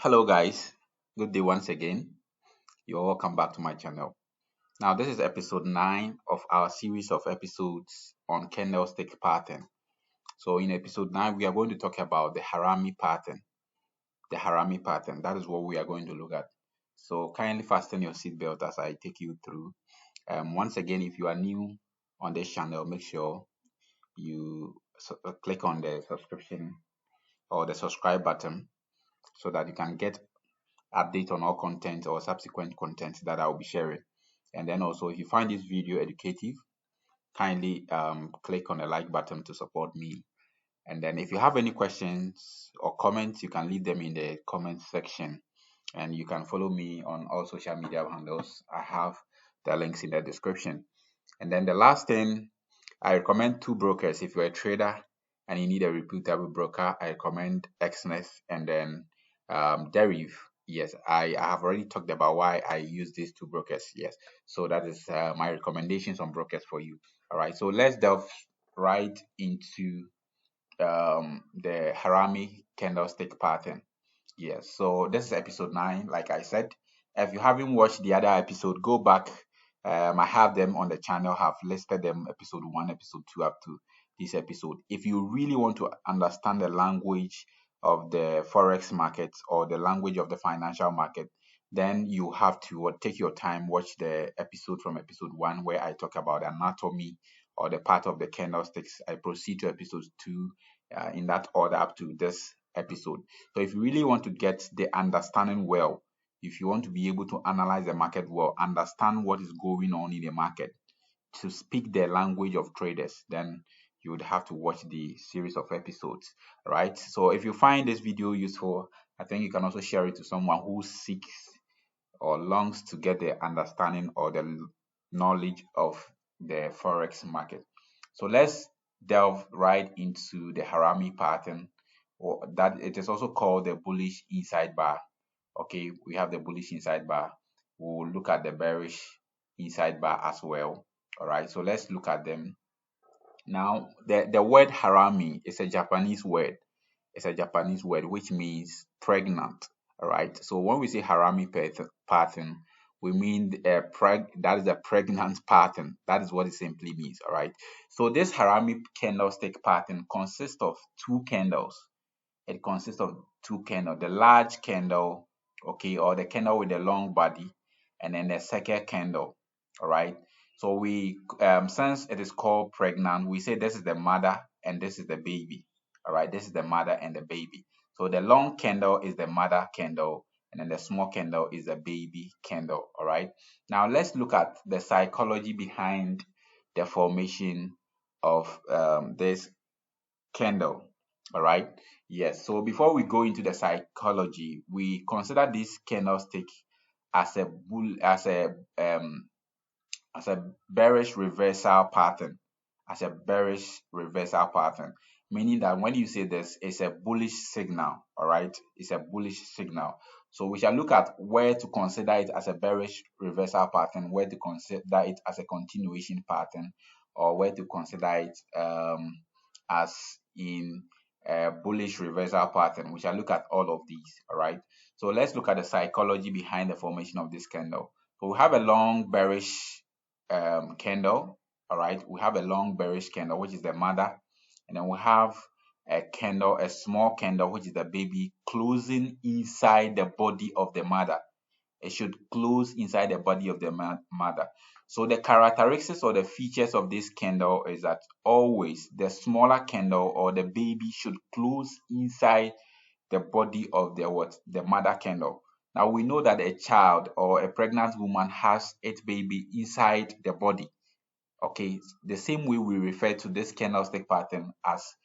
Hello guys, good day once again. You're welcome back to my channel. Now this is episode 9 of our series of episodes on candlestick pattern. So in episode 9 we are going to talk about the Harami pattern. The Harami pattern, that is what we are going to look at. So kindly fasten your seatbelt as I take you through. Once again, if you are new on this channel, make sure you click on the subscription or the subscribe button so that you can get update on all content or subsequent content that I'll be sharing. And then also, if you find this video educative, kindly click on the like button to support me. And then if you have any questions or comments, you can leave them in the comment section. And you can follow me on all social media handles. I have the links in the description. And then the last thing, I recommend two brokers. If you're a trader and you need a reputable broker, I recommend Exness and then Deriv. Yes, I have already talked about why I use these two brokers. Yes, so that is my recommendations on brokers for you. All right, so let's delve right into the Harami candlestick pattern. Yes, so this is episode 9, like I said. If you haven't watched the other episode, go back. I have them on the channel, have listed them episode 1, episode 2 up to this episode. If you really want to understand the language of the forex market or the language of the financial market, then you have to take your time, watch the episode from episode 1 where I talk about anatomy or the part of the candlesticks. I proceed to episode 2 in that order up to this episode. So if you really want to get the understanding well, if you want to be able to analyze the market well, understand what is going on in the market, to speak the language of traders, then you would have to watch the series of episodes, right? So if you find this video useful, I think you can also share it to someone who seeks or longs to get the understanding or the knowledge of the forex market. So let's delve right into the Harami pattern, or that it is also called the bullish inside bar. Okay, we have the bullish inside bar. We'll look at the bearish inside bar as well. All right, so let's look at them. Now, the word Harami is a Japanese word. It's a Japanese word which means pregnant. All right. So when we say Harami pattern, we mean that is a pregnant pattern. That is what it simply means. All right. So this Harami candlestick pattern consists of two candles. It consists of two candles. The large candle, okay, or the candle with the long body, and then the second candle. All right. So we since it is called pregnant, we say this is the mother and this is the baby. All right, this is the mother and the baby. So the long candle is the mother candle, and then the small candle is the baby candle. All right. Now let's look at the psychology behind the formation of this candle. All right. Yes. So before we go into the psychology, we consider this candlestick as a bull as a bearish reversal pattern, meaning that when you say this, it's a bullish signal. All right, it's a bullish signal. So we shall look at where to consider it as a bearish reversal pattern, where to consider it as a continuation pattern, or where to consider it as in a bullish reversal pattern. We shall look at all of these. All right, so let's look at the psychology behind the formation of this candle. So we have a long bearish candle. All right, we have a long bearish candle, which is the mother, and then we have a candle, a small candle, which is the baby, closing inside the body of the mother. It should close inside the body of the mother. So the characteristics or the features of this candle is that always the smaller candle or the baby should close inside the body of the mother candle. Now we know that a child or a pregnant woman has its baby inside the body. Okay, the same way we refer to this candlestick pattern as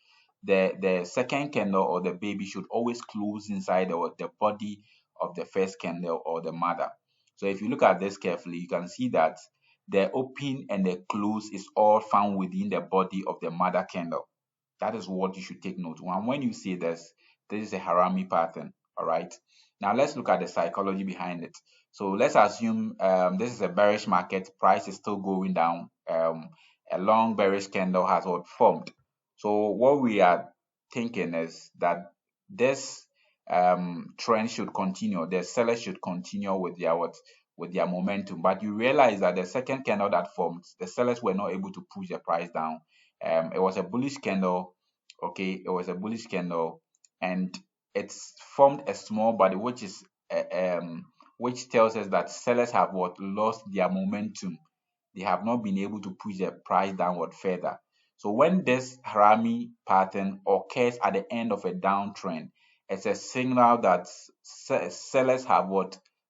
the second candle or the baby should always close inside the body of the first candle or the mother. So if you look at this carefully, you can see that the open and the close is all found within the body of the mother candle. That is what you should take note. When you see this is a Harami pattern. All right. Now let's look at the psychology behind it. So let's assume this is a bearish market. Price is still going down. A long bearish candle has formed. So what we are thinking is that this trend should continue. The sellers should continue with their with their momentum. But you realize that the second candle that formed, the sellers were not able to push the price down. It was a bullish candle. Okay, it was a bullish candle, and it's formed a small body, which is which tells us that sellers have lost their momentum. They have not been able to push the price downward further. So when this Harami pattern occurs at the end of a downtrend, it's a signal that sellers have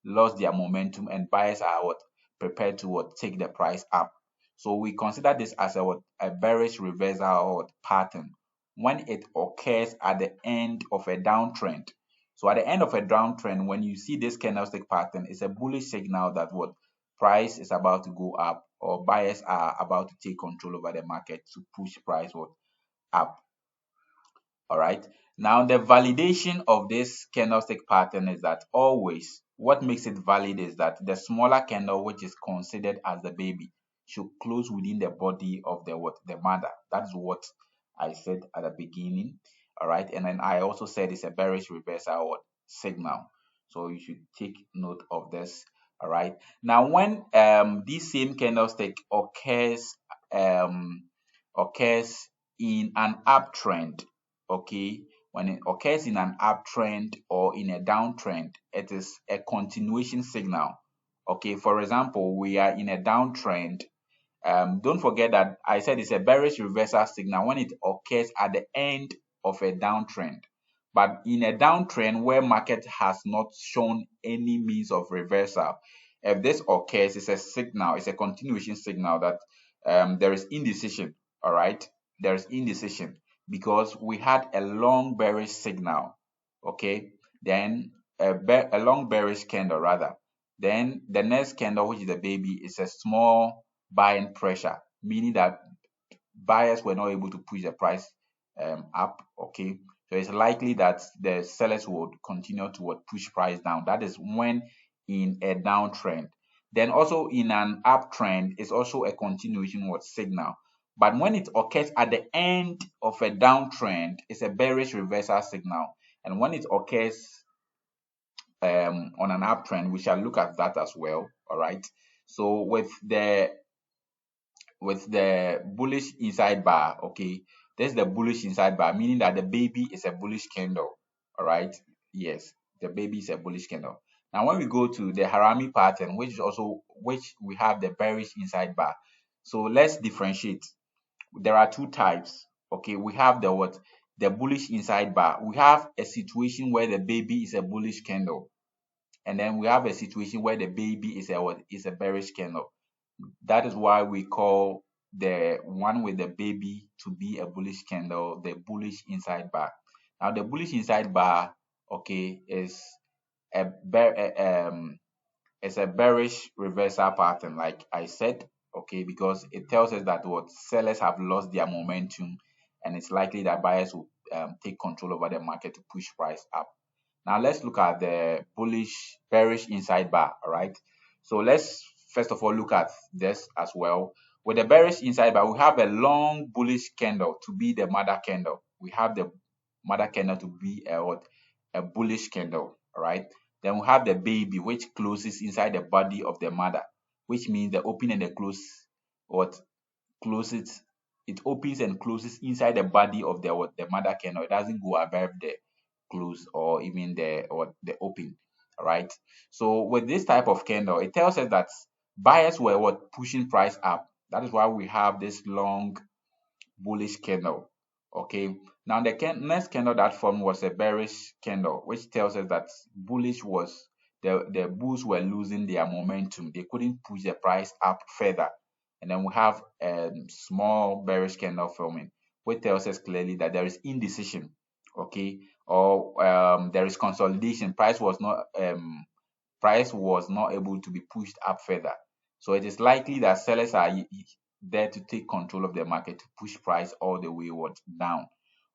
lost their momentum, and buyers are prepared to take the price up. So we consider this as a bearish reversal or pattern when it occurs at the end of a downtrend. So at the end of a downtrend, when you see this candlestick pattern, it's a bullish signal that price is about to go up, or buyers are about to take control over the market to push price up. All right. Now the validation of this candlestick pattern is that always what makes it valid is that the smaller candle, which is considered as the baby, should close within the body of the mother. That's what I said at the beginning. All right. And then I also said it's a bearish reversal signal. So you should take note of this. All right. Now when this same candlestick occurs in an uptrend, okay, when it occurs in an uptrend or in a downtrend, it is a continuation signal. Okay, for example, we are in a downtrend. Don't forget that I said it's a bearish reversal signal when it occurs at the end of a downtrend. But in a downtrend where market has not shown any means of reversal, if this occurs, it's a signal, it's a continuation signal that there is indecision. All right, there is indecision because we had a long bearish signal. Okay, then a long bearish candle rather. Then the next candle, which is the baby, is a small buying pressure, meaning that buyers were not able to push the price up. Okay, so it's likely that the sellers would continue to push price down. That is when in a downtrend. Then also in an uptrend, it's also a continuation signal. But when it occurs at the end of a downtrend, it's a bearish reversal signal. And when it occurs on an uptrend, we shall look at that as well. All right. So with the bullish inside bar, okay, there's the bullish inside bar, meaning that the baby is a bullish candle. All right. Yes, the baby is a bullish candle. Now when we go to the Harami pattern, which we have the bearish inside bar. So let's differentiate. There are two types. Okay, we have the bullish inside bar. We have a situation where the baby is a bullish candle, and then we have a situation where the baby is a bearish candle. That is why we call the one with the baby to be a bullish candle, the bullish inside bar. Now the bullish inside bar, okay, is a it's a bearish reversal pattern, like I said, okay, because it tells us that sellers have lost their momentum, and it's likely that buyers will take control over the market to push price up. Now let's look at the bearish inside bar. All right, so let's first of all look at this as well. With the bearish inside bar, we have a long bullish candle to be the mother candle. We have the mother candle to be a bullish candle. All right, then we have the baby, which closes inside the body of the mother, which means the open and the close closes. It opens and closes inside the body of the mother candle. It doesn't go above the close or even the open. All right, so with this type of candle, it tells us that buyers were pushing price up. That is why we have this long bullish candle. Okay, now the next candle that formed was a bearish candle, which tells us that the bulls were losing their momentum. They couldn't push the price up further. And then we have a small bearish candle forming, which tells us clearly that there is indecision. Okay, or there is consolidation. Price was not able to be pushed up further. So it is likely that sellers are there to take control of the market to push price all the way down.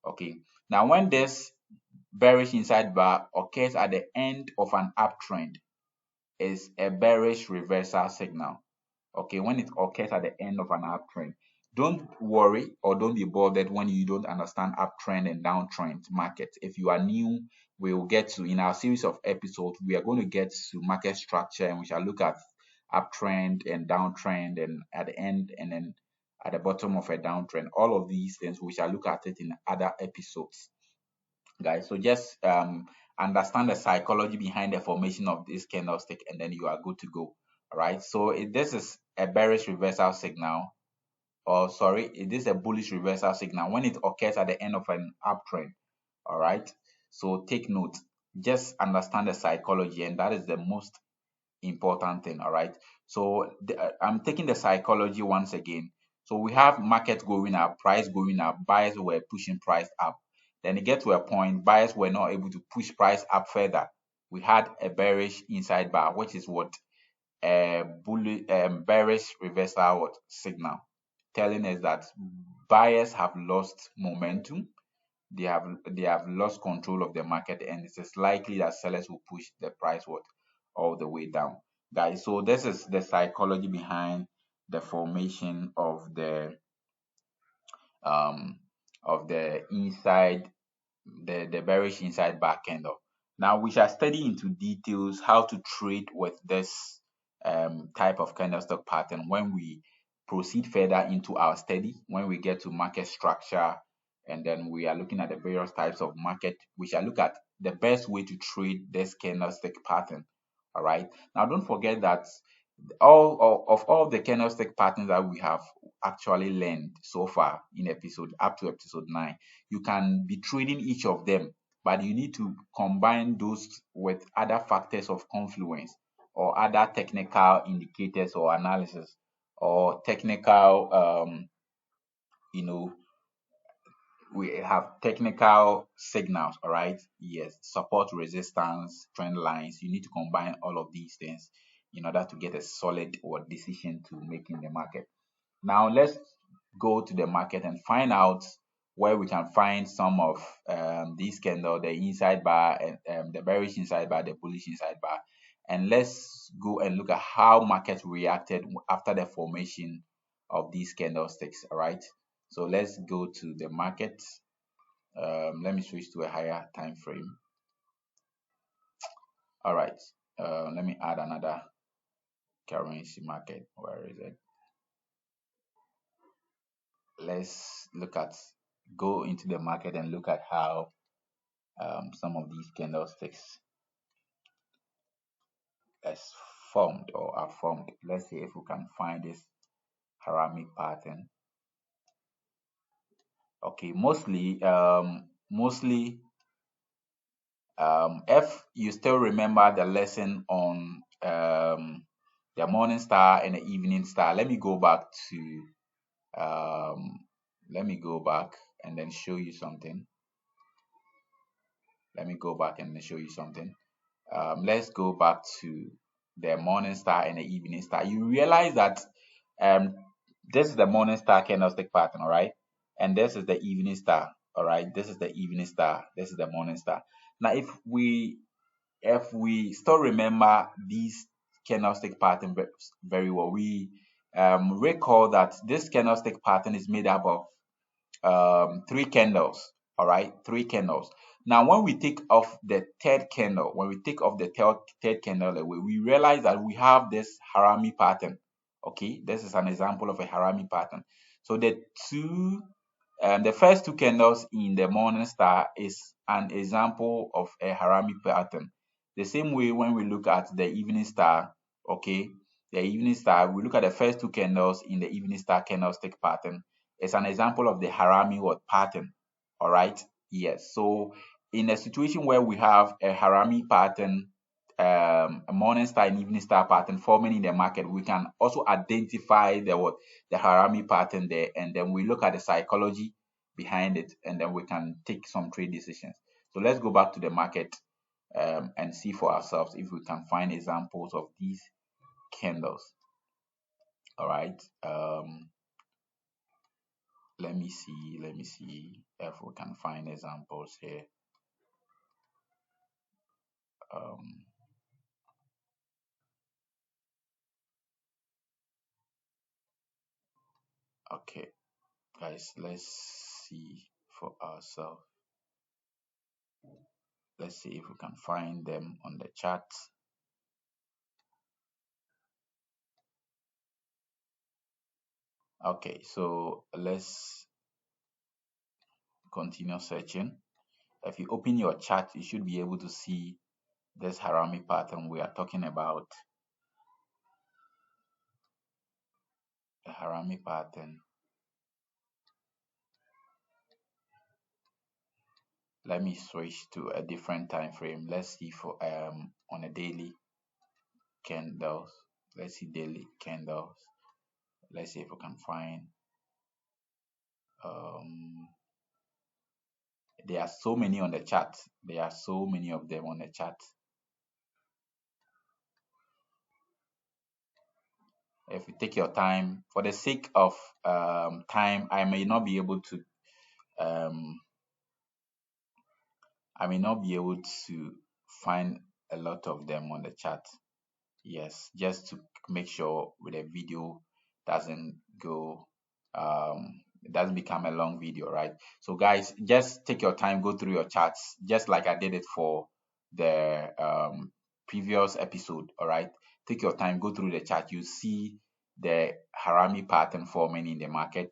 Okay, now when this bearish inside bar occurs at the end of an uptrend, is a bearish reversal signal. Okay, when it occurs at the end of an uptrend, don't worry or don't be bothered when you don't understand uptrend and downtrend markets. If you are new, we will get to, in our series of episodes, we are going to get to market structure, and we shall look at uptrend and downtrend, and at the end, and then at the bottom of a downtrend. All of these things we shall look at it in other episodes, guys. So just understand the psychology behind the formation of this candlestick, and then you are good to go. All right. So this is a bearish reversal signal, or sorry, it is a bullish reversal signal when it occurs at the end of an uptrend. All right. So take note. Just understand the psychology, and that is the most important thing. All right. So I'm taking the psychology once again. So we have market going up, price going up, buyers were pushing price up. Then it get to a point, buyers were not able to push price up further. We had a bearish inside bar, which is what a bullish bearish reversal signal, telling us that buyers have lost momentum, they have lost control of the market, and it is likely that sellers will push the price all the way down, guys. So this is the psychology behind the formation um of the inside the bearish inside back candle. Now we shall study into details how to trade with this type of candlestick pattern when we proceed further into our study, when we get to market structure, and then we are looking at the various types of market. We shall look at the best way to trade this candlestick pattern. All right. Now don't forget that all the candlestick patterns that we have actually learned so far in episode up to episode 9, you can be trading each of them, but you need to combine those with other factors of confluence, or other technical indicators or analysis, or technical you know we have technical signals. All right. Yes, support, resistance, trend lines. You need to combine all of these things in order to get a solid or decision to make in the market. Now let's go to the market and find out where we can find some of these candle, the inside bar, and the bearish inside bar, the bullish inside bar. And let's go and look at how market reacted after the formation of these candlesticks. All right. So let's go to the market. Let me switch to a higher time frame. All right. Let me add another currency market. Where is it? Let's go into the market and look at how some of these candlesticks as formed or are formed. Let's see if we can find this Harami pattern. Okay, mostly if you still remember the lesson on the morning star and the evening star, let me go back and then show you something. Let me go back and show you something. Let's go back to the morning star and the evening star. You realize that um, this is the morning star candlestick pattern, all right? And this is the evening star, all right? This is the evening star. This is the morning star. Now, if we still remember these candlestick pattern very well, we recall that this candlestick pattern is made up of three candles. All right, three candles. Now when we take off the third candle, third candle away, we realize that we have this harami pattern. Okay, this is an example of a harami pattern. So the first two candles in the morning star is an example of a harami pattern. The same way when we look at the evening star, okay, the evening star, we look at the first two candles in the evening star candlestick pattern. It's an example of the harami pattern. All right. Yes. So in a situation where we have a harami pattern, a morning star and evening star pattern forming in the market, we can also identify the harami pattern there, and then we look at the psychology behind it, and then we can take some trade decisions. So let's go back to the market and see for ourselves if we can find examples of these candles. All right. Let me see if we can find examples here. Um, okay, guys, let's see for ourselves. Let's see if we can find them on the chat. Okay, so let's continue searching. If you open your chat, you should be able to see this Harami pattern we are talking about. The Harami pattern. Let me switch to a different time frame. Let's see for on a daily candles. Let's see daily candles. Let's see if we can find um there are so many on the chat. There are so many of them on the chat. If you take your time, for the sake of time, I may not be able to um find a lot of them on the chat. Yes, just to make sure with the video doesn't go it doesn't become a long video, right? So guys, just take your time, go through your charts, just like I did it for the previous episode. All right, take your time, go through the chart. You see the Harami pattern forming in the market.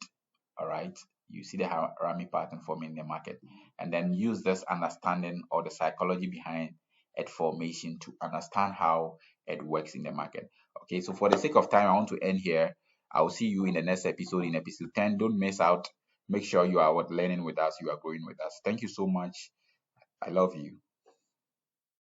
All right, you see the Harami pattern forming in the market, and then use this understanding or the psychology behind it formation to understand how it works in the market. Okay, so for the sake of time, I want to end here. I will see you in the next episode, in episode 10. Don't miss out. Make sure you are learning with us, you are growing with us. Thank you so much. I love you.